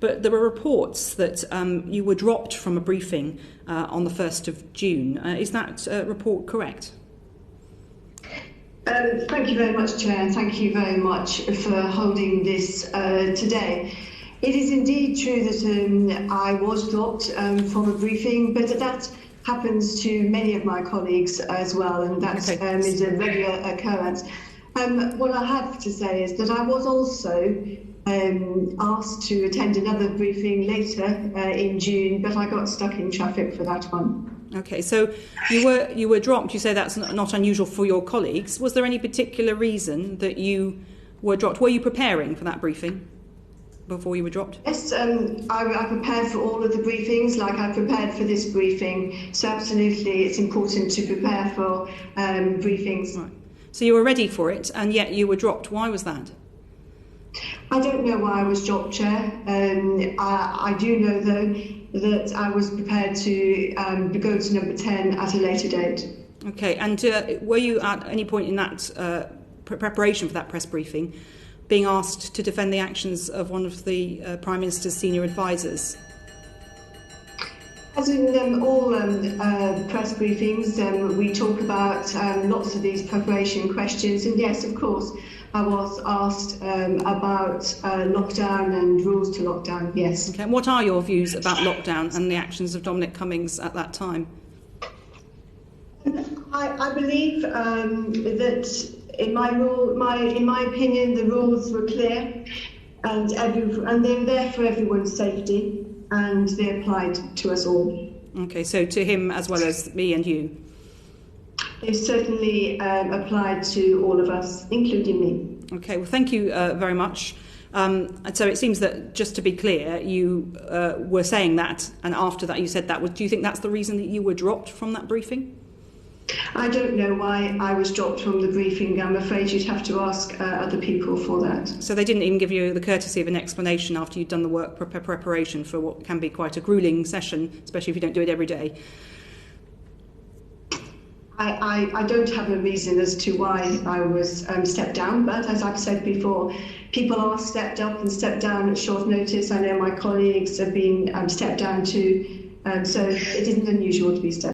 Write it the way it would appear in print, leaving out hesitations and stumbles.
but there were reports that you were dropped from a briefing on the 1st of June. Is that report correct? Thank you very much, Chair. Thank you very much for holding this today. It is indeed true that I was dropped from a briefing, but that happens to many of my colleagues as well, and that is a regular occurrence. What I have to say is that I was also asked to attend another briefing later in June, but I got stuck in traffic for that one. Okay, so you were dropped. You say that's not unusual for your colleagues. Was there any particular reason that you were dropped? Were you preparing for that briefing before you were dropped? Yes, I prepared for all of the briefings like I prepared for this briefing. So absolutely, it's important to prepare for briefings. Right. So you were ready for it, and yet you were dropped. Why was that? I don't know why I was dropped, Chair. I do know, though, that I was prepared to go to number 10 at a later date. Okay, and were you at any point in that preparation for that press briefing being asked to defend the actions of one of the Prime Minister's senior advisors? As in all press briefings, we talk about lots of these preparation questions, and yes, of course, I was asked about lockdown and rules to lockdown, yes. Okay, and what are your views about lockdown and the actions of Dominic Cummings at that time? I believe that in my opinion, the rules were clear, and they were there for everyone's safety, and they applied to us all. Okay, so to him as well as me and you? They certainly applied to all of us, including me. Okay, well, thank you very much. And so it seems that, just to be clear, you were saying that, and after that you said that. Do you think that's the reason that you were dropped from that briefing? I don't know why I was dropped from the briefing. I'm afraid you'd have to ask other people for that. So they didn't even give you the courtesy of an explanation after you'd done the work preparation for what can be quite a gruelling session, especially if you don't do it every day? I don't have a reason as to why I was stepped down, but as I've said before, people are stepped up and stepped down at short notice. I know my colleagues have been stepped down too, so it isn't unusual to be stepped down.